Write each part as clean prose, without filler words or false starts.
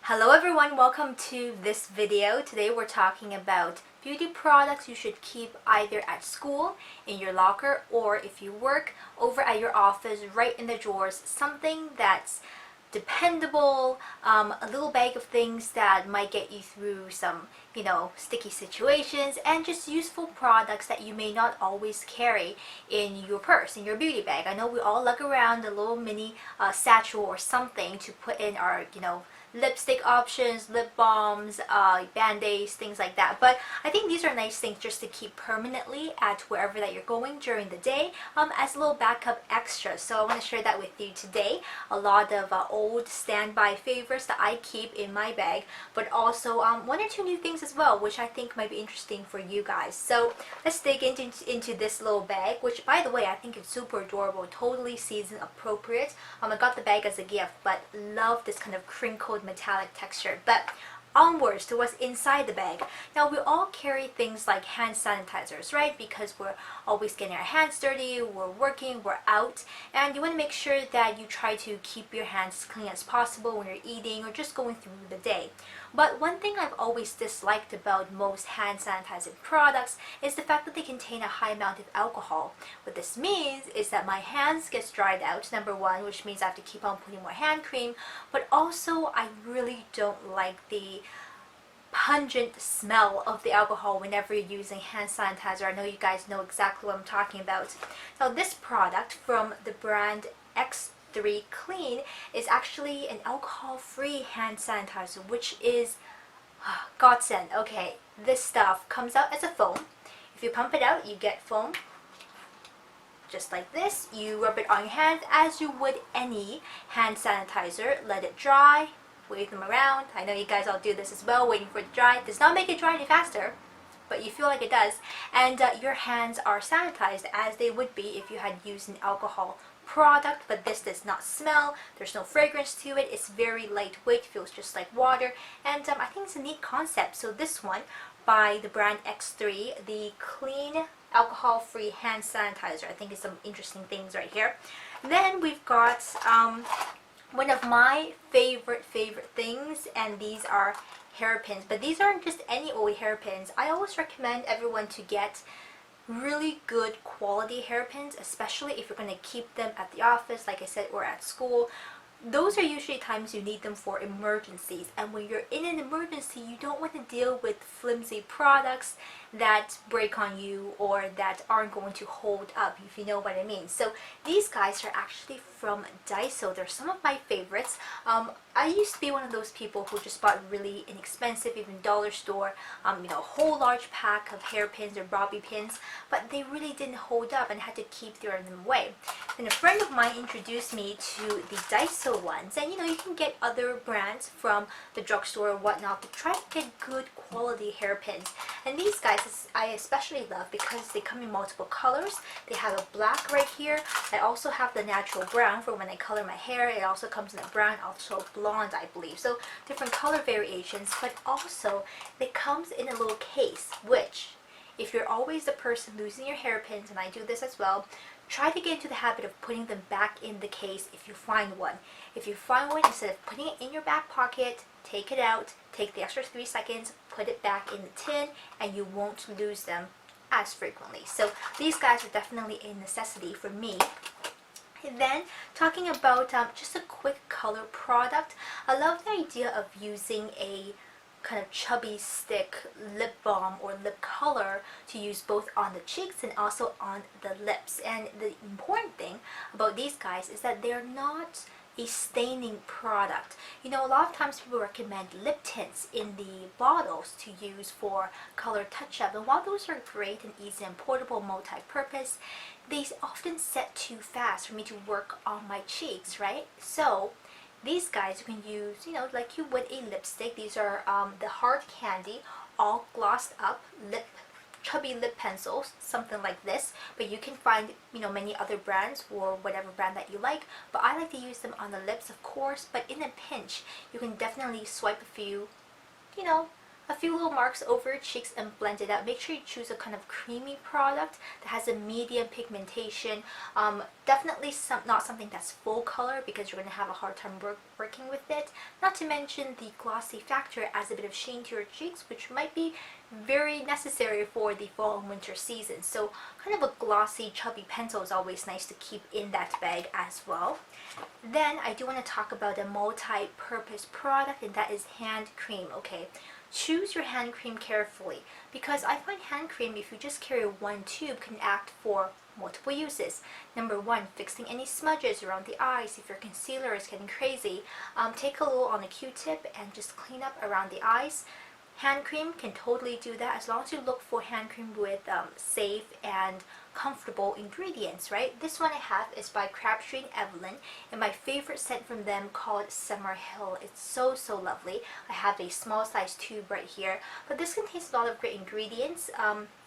Hello everyone, welcome to this video. Today we're talking about beauty products you should keep either at school, in your locker, or if you work over at your office, right in the drawers. Something that's dependable, a little bag of things that might get you through some, sticky situations, and just useful products that you may not always carry in your purse, in your beauty bag. I know we all lug around a little mini satchel or something to put in our, lipstick options, lip balms, band-aids, things like that. But I think these are nice things just to keep permanently at wherever that you're going during the day as a little backup extra. So I want to share that with you today. A lot of old standby favorites that I keep in my bag, but also one or two new things as well, which I think might be interesting for you guys. So let's dig into this little bag, which by the way, I think it's super adorable, totally season appropriate. I got the bag as a gift, but love this kind of crinkled metallic texture. But onwards to what's inside the bag. Now we all carry things like hand sanitizers, right? Because we're always getting our hands dirty, we're working, we're out, and you want to make sure that you try to keep your hands clean as possible when you're eating or just going through the day. But one thing I've always disliked about most hand sanitizing products is the fact that they contain a high amount of alcohol. What this means is that my hands get dried out, number one, which means I have to keep on putting more hand cream, but also I really don't like the pungent smell of the alcohol whenever you're using hand sanitizer. I know you guys know exactly what I'm talking about. Now this product from the brand X3 Clean is actually an alcohol-free hand sanitizer, which is godsend. Okay, this stuff comes out as a foam. If you pump it out, you get foam just like this. You rub it on your hands as you would any hand sanitizer. Let it dry, wave them around. I know you guys all do this as well, waiting for it to dry. It does not make it dry any faster, but you feel like it does. And your hands are sanitized as they would be if you had used an alcohol product, but this does not smell. There's no fragrance to it. It's very lightweight, feels just like water, and I think it's a neat concept. So this one by the brand X3, the clean alcohol-free hand sanitizer. I think it's some interesting things right here. Then we've got one of my favorite things, and these are hairpins. But these aren't just any old hairpins. I always recommend everyone to get really good quality hairpins, especially if you're going to keep them at the office, like I said, or at school. Those are usually times you need them for emergencies, and when you're in an emergency, you don't want to deal with flimsy products that break on you or that aren't going to hold up, if you know what I mean. So these guys are actually from DAISO. They're some of my favorites. I used to be one of those people who just bought really inexpensive, even dollar store, a whole large pack of hairpins or bobby pins, but they really didn't hold up and I had to keep throwing them away. And a friend of mine introduced me to the DAISO ones, and you can get other brands from the drugstore or whatnot, but try to get good quality hairpins. And these guys I especially love because they come in multiple colors. They have a black right here. I also have the natural brown for when I color my hair. It also comes in a brown, also blonde, I believe. So different color variations, but also it comes in a little case, which if you're always the person losing your hairpins, and I do this as well, try to get into the habit of putting them back in the case if you find one. If you find one, instead of putting it in your back pocket, take it out, take the extra 3 seconds, put it back in the tin, and you won't lose them as frequently. So these guys are definitely a necessity for me. And then talking about just a quick color product, I love the idea of using a kind of chubby stick lip balm or lip color to use both on the cheeks and also on the lips. And the important thing about these guys is that they're not a staining product. A lot of times people recommend lip tints in the bottles to use for color touch-up, and while those are great and easy and portable, multi-purpose, they often set too fast for me to work on my cheeks, right? So these guys you can use, like you would a lipstick. These are the Hard Candy, all glossed up chubby lip pencils, something like this. But you can find, many other brands or whatever brand that you like. But I like to use them on the lips, of course. But in a pinch, you can definitely swipe a few, a few little marks over your cheeks and blend it out. Make sure you choose a kind of creamy product that has a medium pigmentation. Definitely not something that's full color because you're going to have a hard time working with it. Not to mention the glossy factor adds a bit of sheen to your cheeks, which might be very necessary for the fall and winter season. So kind of a glossy chubby pencil is always nice to keep in that bag as well. Then I do want to talk about a multi-purpose product, and that is hand cream. Okay, choose your hand cream carefully because I find hand cream, if you just carry one tube, can act for multiple uses. Number one, fixing any smudges around the eyes. If your concealer is getting crazy, take a little on a Q-tip and just clean up around the eyes. Hand cream can totally do that as long as you look for hand cream with safe and comfortable ingredients, right? This one I have is by Crabtree and Evelyn, and my favorite scent from them called Summer Hill. It's so lovely. I have a small size tube right here, but this contains a lot of great ingredients.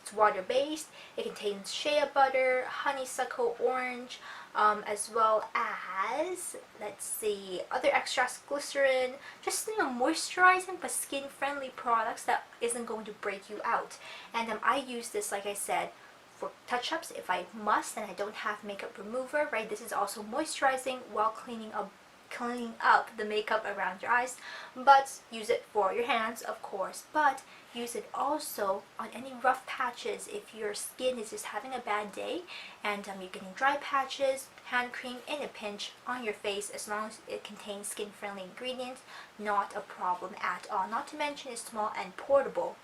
It's water-based. It contains shea butter, honeysuckle orange, as well as, let's see, other extracts, glycerin, just, you know, moisturizing but skin-friendly products that isn't going to break you out. And I use this, like I said, for touch-ups if I must and I don't have makeup remover, right? This is also moisturizing while cleaning up the makeup around your eyes, but use it for your hands, of course, but use it also on any rough patches if your skin is just having a bad day and you're getting dry patches. Hand cream in a pinch on your face, as long as it contains skin-friendly ingredients, not a problem at all. Not to mention it's small and portable.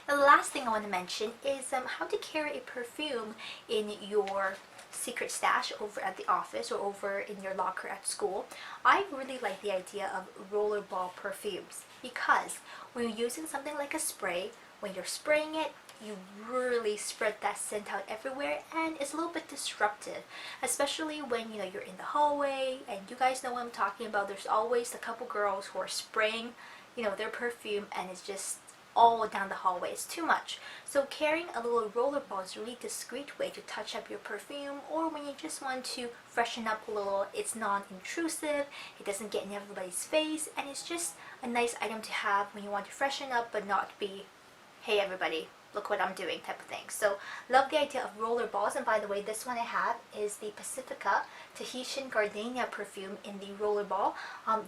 Now the last thing I want to mention is how to carry a perfume in your secret stash over at the office or over in your locker at school. I really like the idea of rollerball perfumes because when you're using something like a spray, when you're spraying it, you really spread that scent out everywhere, and it's a little bit disruptive, especially when you're in the hallway, and you guys know what I'm talking about. There's always a couple girls who are spraying their perfume, and it's just all down the hallway. It's too much. So carrying a little rollerball is a really discreet way to touch up your perfume, or when you just want to freshen up a little. It's non-intrusive, it doesn't get in everybody's face, and it's just a nice item to have when you want to freshen up but not be, hey everybody, look what I'm doing type of thing. So love the idea of roller balls. And by the way, this one I have is the Pacifica Tahitian Gardenia perfume in the roller ball.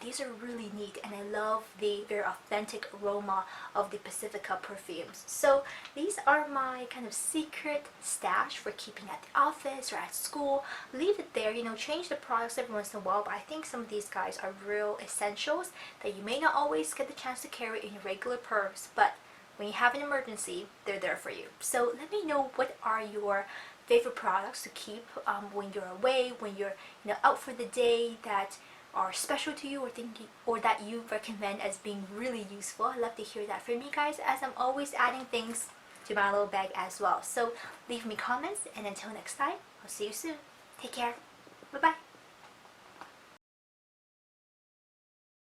These are really neat, and I love the very authentic aroma of the Pacifica perfumes. So these are my kind of secret stash for keeping at the office or at school. Leave it there, change the products every once in a while, but I think some of these guys are real essentials that you may not always get the chance to carry in your regular purse, but when you have an emergency, they're there for you. So let me know, what are your favorite products to keep when you're away, when you're out for the day, that are special to you, or that you recommend as being really useful. I'd love to hear that from you guys, as I'm always adding things to my little bag as well. So leave me comments, and until next time, I'll see you soon. Take care. Bye bye.